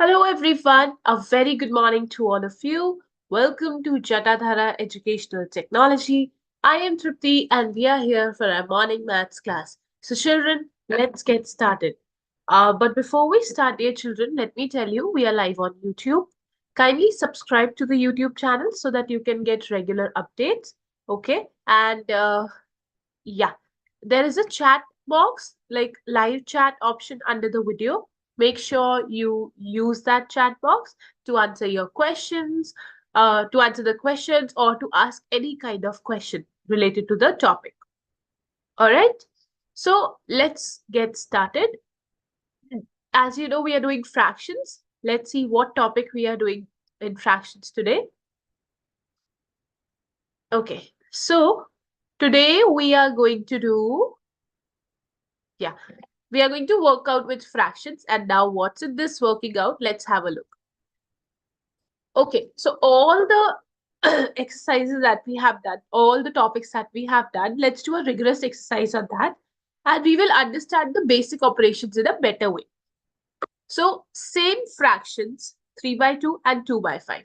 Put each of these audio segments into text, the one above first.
Hello everyone, a very good morning to all of you. Welcome to Jatadhara Educational Technology. I am Tripti and we are here for our morning maths class. So children, let's get started. But before we start, dear children, let me tell you we are live on YouTube. Kindly subscribe to the YouTube channel so that you can get regular updates. Okay, and yeah, there is a chat box, like live chat option under the video. Make sure you use that chat box to answer your questions, to answer the questions or to ask any kind of question related to the topic. All right. So let's get started. As you know, we are doing fractions. Let's see what topic we are doing in fractions today. Okay. So today we are going to do, yeah, we are going to work out with fractions. And now what's in this working out? Let's have a look. Okay, so all the exercises that we have done, all the topics that we have done, let's do a rigorous exercise on that. And we will understand the basic operations in a better way. So same fractions, 3 by 2 and 2 by 5.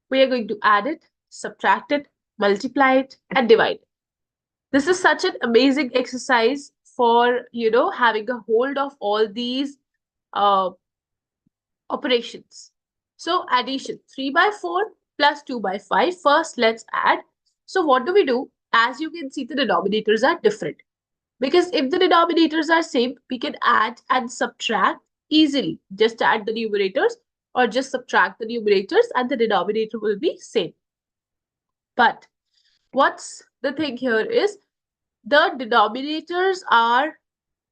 We are going to add it, subtract it, multiply it, and divide it. This is such an amazing exercise for, having a hold of all these uh, operations. So addition, 3 by 4 plus 2 by 5. First, let's add. So what do we do? As you can see, the denominators are different. Because if the denominators are same, we can add and subtract easily. Just add the numerators or just subtract the numerators and the denominator will be same. But what's the thing here is the denominators are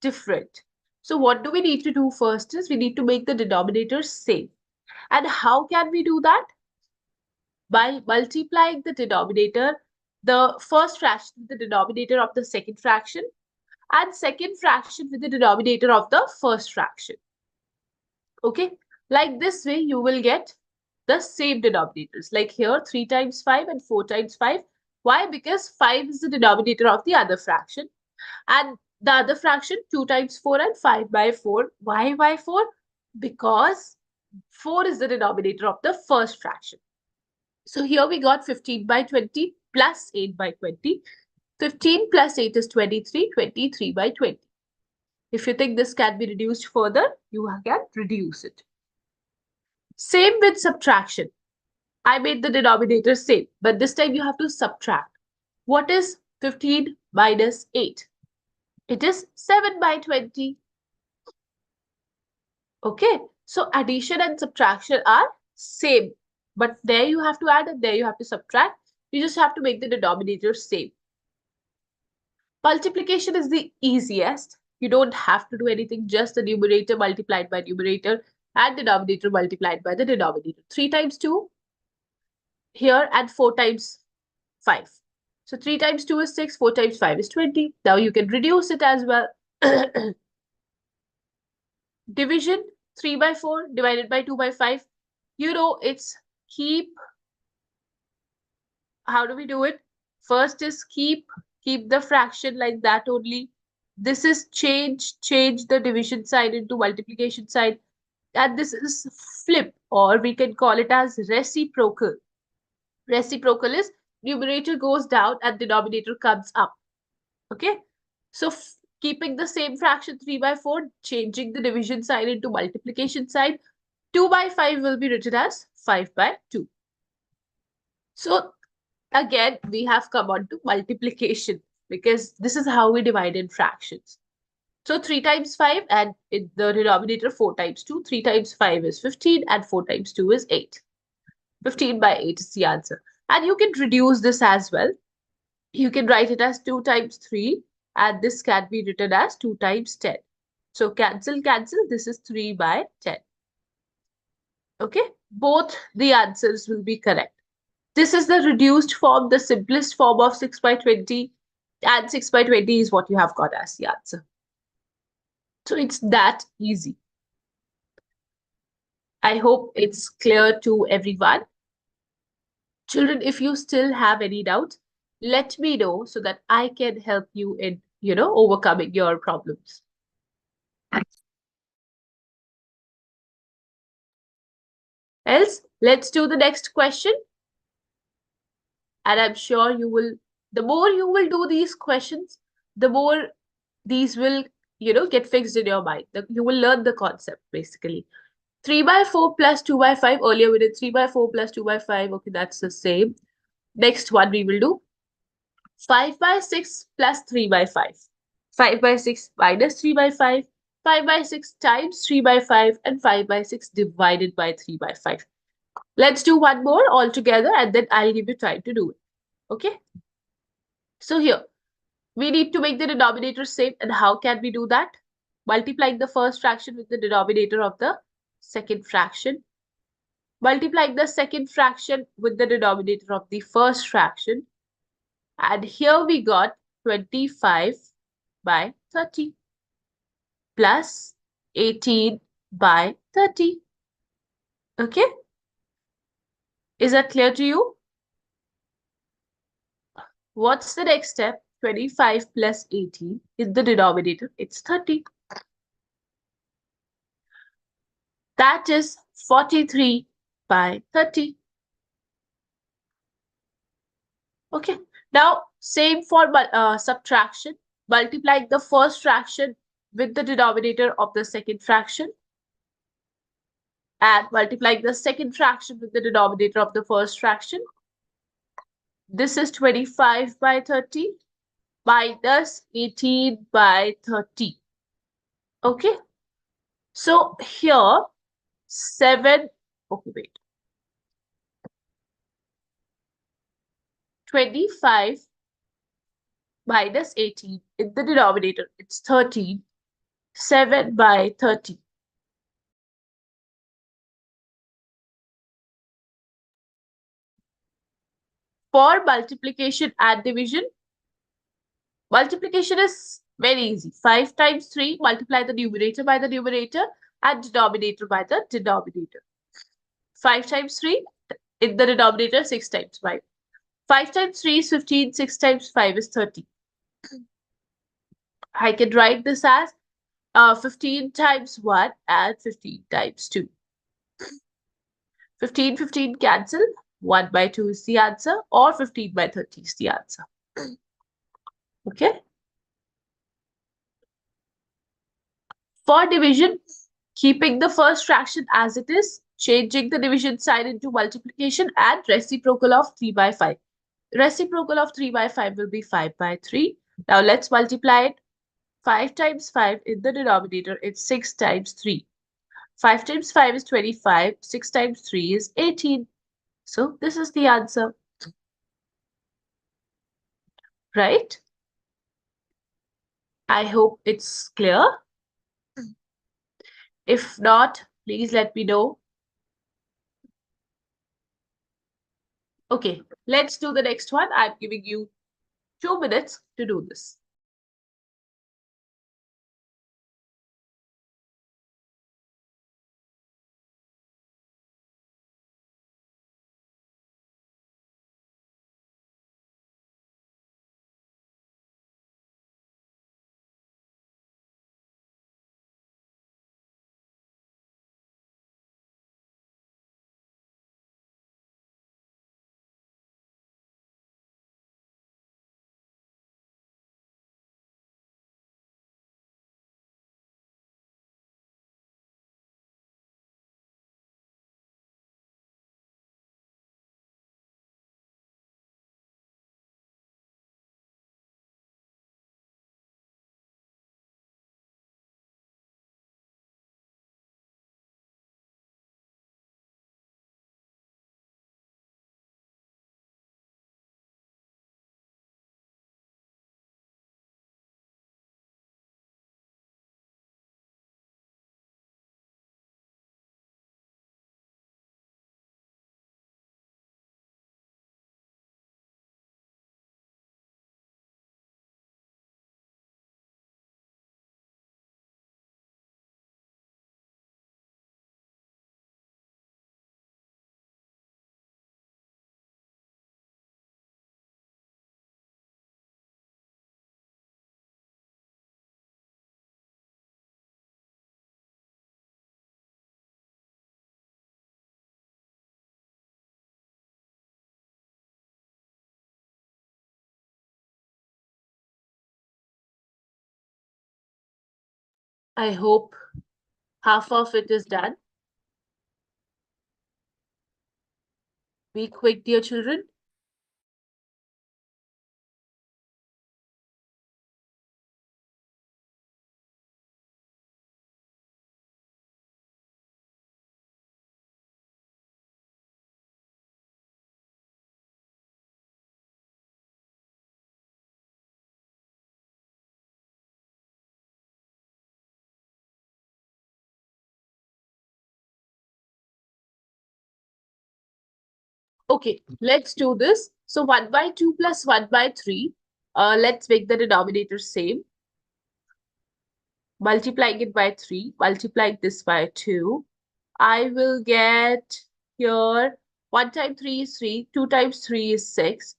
different. So what do we need to do first is we need to make the denominators same. And how can we do that? By multiplying the denominator, the first fraction with the denominator of the second fraction, and second fraction with the denominator of the first fraction. Okay, like this way you will get the same denominators. Like here, 3 times 5 and 4 times 5. Why? Because 5 is the denominator of the other fraction. And the other fraction, 2 times 4 and 5 by 4. Why by 4? Because 4 is the denominator of the first fraction. So here we got 15 by 20 plus 8 by 20. 15 plus 8 is 23, 23 by 20. If you think this can be reduced further, you can reduce it. Same with subtraction. I made the denominator same, but this time you have to subtract. What is 15 minus 8? It is 7 by 20. Okay, so addition and subtraction are same, but there you have to add and there you have to subtract. You just have to make the denominator same. Multiplication is the easiest. You don't have to do anything, just the numerator multiplied by numerator and denominator multiplied by the denominator. 3 times 2 here and 4 times 5. So 3 times 2 is 6, 4 times 5 is 20. Now you can reduce it as well. Division, 3 by 4 divided by 2 by 5. It's keep. How do we do it? First is keep the fraction like that only. This is change the division sign into multiplication sign. And this is flip, or we can call it as reciprocal. Reciprocal is numerator goes down and denominator comes up. Okay, so keeping the same fraction 3 by 4, changing the division sign into multiplication sign, 2 by 5 will be written as 5 by 2. So again, we have come on to multiplication because this is how we divide in fractions. So 3 times 5 and in the denominator 4 times 2. 3 times 5 is 15 and 4 times 2 is 8. 15 by 8 is the answer. And you can reduce this as well. You can write it as 2 times 3 and this can be written as 2 times 10. So cancel, cancel. This is 3 by 10. Okay, both the answers will be correct. This is the reduced form, the simplest form of 6 by 20. And 6 by 20 is what you have got as the answer. So it's that easy. I hope it's clear to everyone. Children, if you still have any doubt, let me know so that I can help you in, overcoming your problems. Else, let's do the next question. And I'm sure you will, the more you will do these questions, the more these will, get fixed in your mind. You will learn the concept basically. 3 by 4 plus 2 by 5. Earlier we did 3 by 4 plus 2 by 5. Okay, that's the same. Next one we will do 5 by 6 plus 3 by 5. 5 by 6 minus 3 by 5. 5 by 6 times 3 by 5 and 5 by 6 divided by 3 by 5. Let's do one more all together and then I'll give you time to do it. Okay? So here, we need to make the denominator same. And how can we do that? Multiplying the first fraction with the denominator of the second fraction. Multiplying the second fraction with the denominator of the first fraction. And here we got 25 by 30 plus 18 by 30. Okay? Is that clear to you? What's the next step? 25 plus 18 is the denominator. It's 30. That is 43 by 30. Okay. Now, same for subtraction. Multiplying the first fraction with the denominator of the second fraction. And multiplying the second fraction with the denominator of the first fraction. This is 25 by 30 minus 18 by 30. Okay. So here, 7, okay, wait. 25 minus 18 in the denominator, it's 13. 7 by 30. For multiplication and division, multiplication is very easy. 5 times 3, multiply the numerator by the numerator and denominator by the denominator. 5 times 3, in the denominator, 6 times 5. 5 times 3 is 15, 6 times 5 is 30. I can write this as 15 times 1 and 15 times 2. 15, 15 cancel. 1 by 2 is the answer, or 15 by 30 is the answer. Okay. For division, keeping the first fraction as it is, changing the division sign into multiplication and reciprocal of 3 by 5. Reciprocal of 3 by 5 will be 5 by 3. Now let's multiply it. 5 times 5 in the denominator, it's 6 times 3. 5 times 5 is 25. 6 times 3 is 18. So this is the answer. Right? I hope it's clear. If not, please let me know. Okay, let's do the next one. I'm giving you 2 minutes to do this. I hope half of it is done. Be quick, dear children. Okay, let's do this. So 1 by 2 plus 1 by 3. Let's make the denominator same. Multiplying it by 3, multiplying this by 2. I will get here 1 times 3 is 3, 2 times 3 is 6,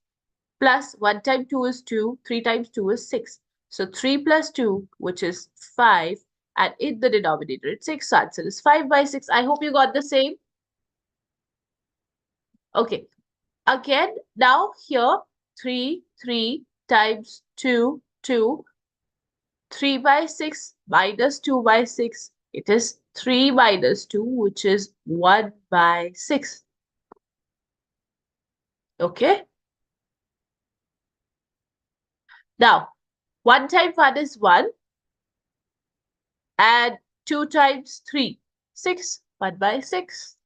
plus 1 times 2 is 2, 3 times 2 is 6. So 3 plus 2, which is 5, and in the denominator, it's 6. So answer is 5 by 6. I hope you got the same. Okay. Again, now here, 3 times 2, 2. 3 by 6 minus 2 by 6. It is 3 minus 2, which is 1 by 6. Okay. Now, 1 times 1 is 1. And 2 times 3, 6. 1 by 6.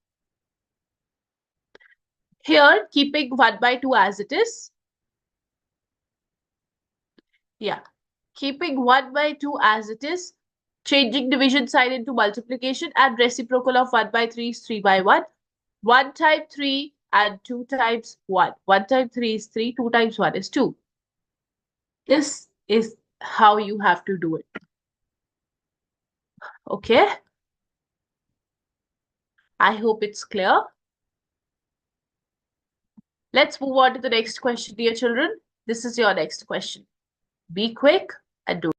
Here, keeping 1 by 2 as it is. Yeah. Keeping 1 by 2 as it is. Changing division sign into multiplication, and reciprocal of 1 by 3 is 3 by 1. 1 times 3 and 2 times 1. 1 times 3 is 3, 2 times 1 is 2. This is how you have to do it. Okay? I hope it's clear. Let's move on to the next question, dear children. This is your next question. Be quick and do.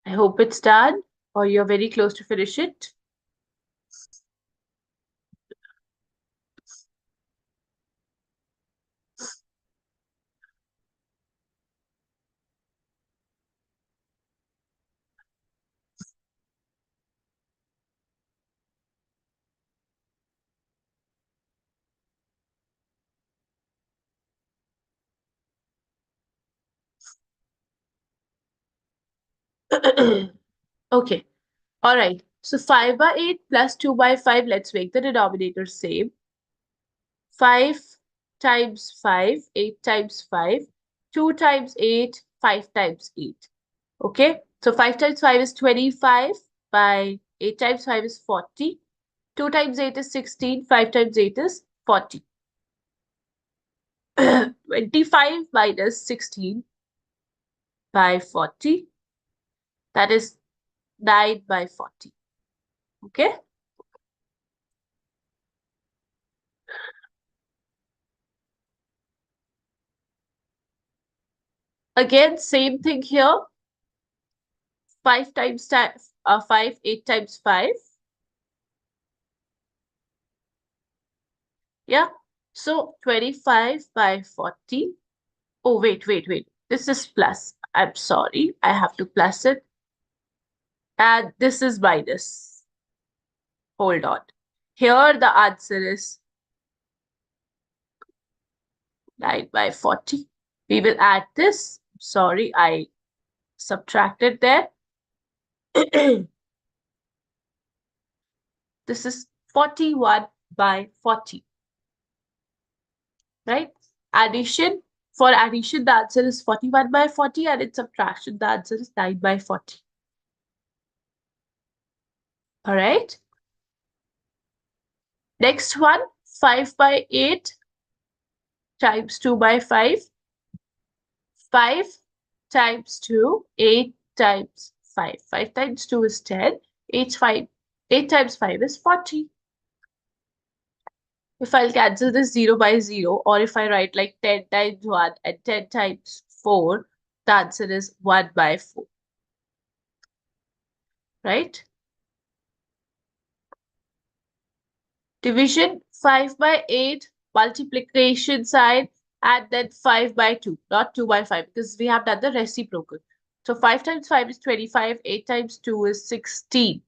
I hope it's done, or you're very close to finish it. Okay. All right. So 5 by 8 plus 2 by 5. Let's make the denominator same. 5 times 5, 8 times 5. 2 times 8, 5 times 8. Okay. So 5 times 5 is 25 by 8 times 5 is 40. 2 times 8 is 16. 5 times 8 is 40. 25 minus 16 by 40. That is 9 by 40. Okay. Again, same thing here. 5 times 5, 8 times 5. Yeah. So 25 by 40. Oh, wait. This is plus. I'm sorry. I have to plus it. And this is minus. Hold on. Here the answer is 9 by 40. We will add this. Sorry, I subtracted there. This is 41 by 40. Right? Addition. For addition, the answer is 41 by 40, and in subtraction, the answer is 9 by 40. All right. Next one, 5 by 8 times 2 by 5. 5 times 2, 8 times 5. 5 times 2 is 10. 8 times 5 is 40. If I'll cancel this 0 by 0, or if I write like 10 times 1 and 10 times 4, the answer is 1 by 4. Right? Division, 5 by 8, multiplication sign, and then 5 by 2, not 2 by 5, because we have done the reciprocal. So 5 times 5 is 25, 8 times 2 is 16.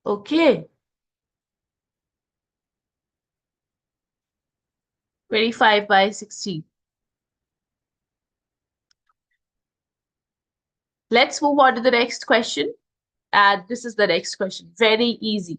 Okay, 25 by 16. Let's move on to the next question. And this is the next question. Very easy.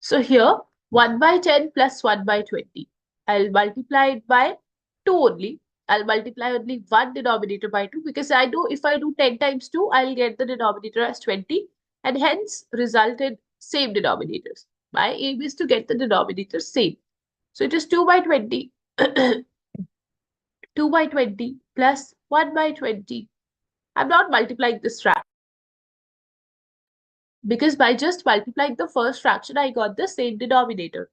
So here, 1 by 10 plus 1 by 20. I'll multiply it by 2 only. I'll multiply only one denominator by 2, because I know if I do 10 times 2, I'll get the denominator as 20, and hence result in same denominators. My aim is to get the denominator same. So it is 2 by 20. 2 by 20 plus 1 by 20. I'm not multiplying this fraction, because by just multiplying the first fraction, I got the same denominator.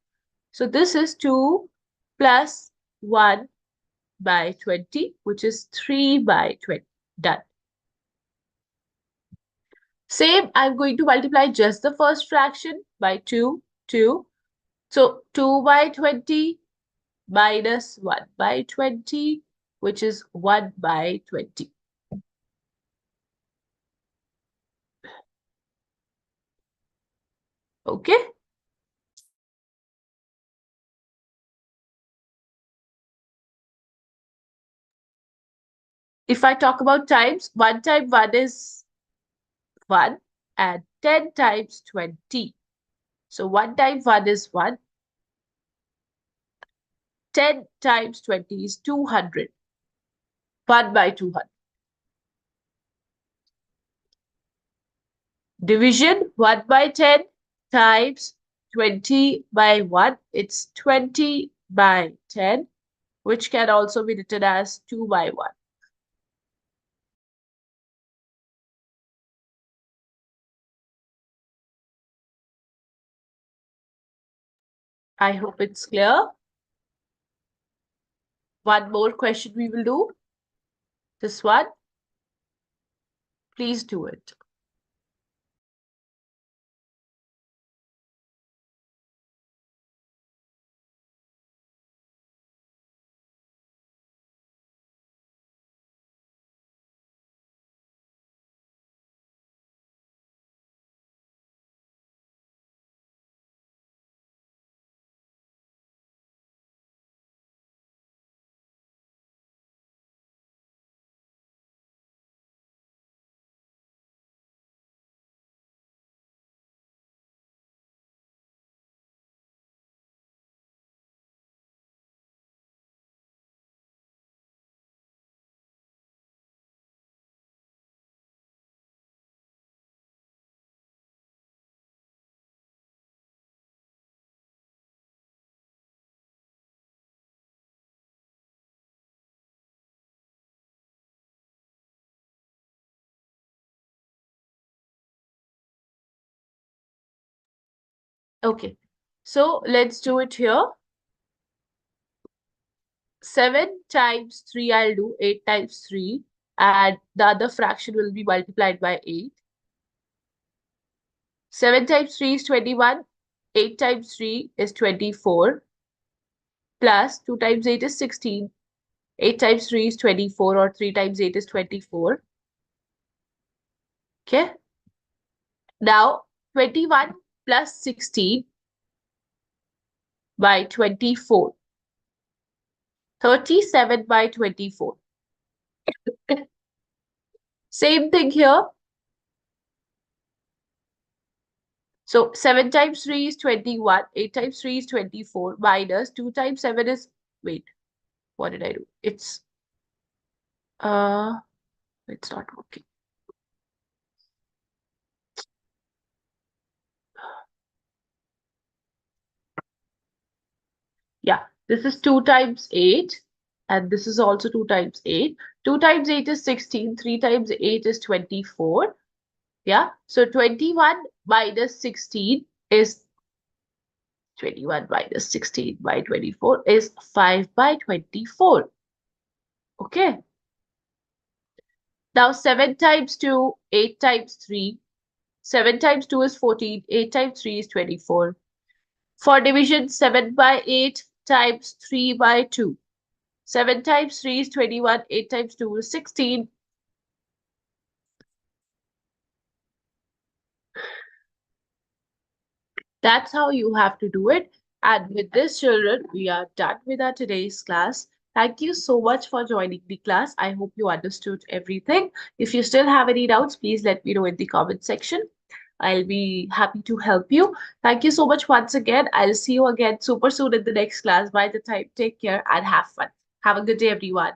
So this is 2 plus 1 by 20, which is 3 by 20. Done. Same, I'm going to multiply just the first fraction by 2, 2. So 2 by 20 minus 1 by 20, which is 1 by 20. Okay? If I talk about times, 1 times 1 is 1, and 10 times 20. So 1 times 1 is 1. 10 times 20 is 200. 1 by 200. Division, 1 by 10 times 20 by 1. It's 20 by 10, which can also be written as 2 by 1. I hope it's clear. One more question we will do. This one. Please do it. Okay. So let's do it here. 7 times 3 I'll do 8 times 3 and the other fraction will be multiplied by 8. 7 times 3 is 21. 8 times 3 is 24 plus 2 times 8 is 16. 8 times 3 is 24 or 3 times 8 is 24. Okay. Now 21 plus 16 by 24. 37 by 24. Same thing here. So 7 times 3 is 21. 8 times 3 is 24 minus 2 times 7 is, wait, what did I do? Uh, it's not working. Yeah, this is 2 times 8 and this is also 2 times 8. 2 times 8 is 16. 3 times 8 is 24. Yeah, so 21 minus 16 is 21 minus 16 by 24 is 5 by 24. Okay. Now 7 times 2, 8 times 3. 7 times 2 is 14. 8 times 3 is 24. For division, 7 by 8 times 3 by 2. 7 times 3 is 21. 8 times 2 is 16. That's how you have to do it. And with this, children, we are done with our today's class. Thank you so much for joining the class. I hope you understood everything. If you still have any doubts, please let me know in the comment section. I'll be happy to help you. Thank you so much once again. I'll see you again super soon in the next class. By the time, take care and have fun. Have a good day, everyone.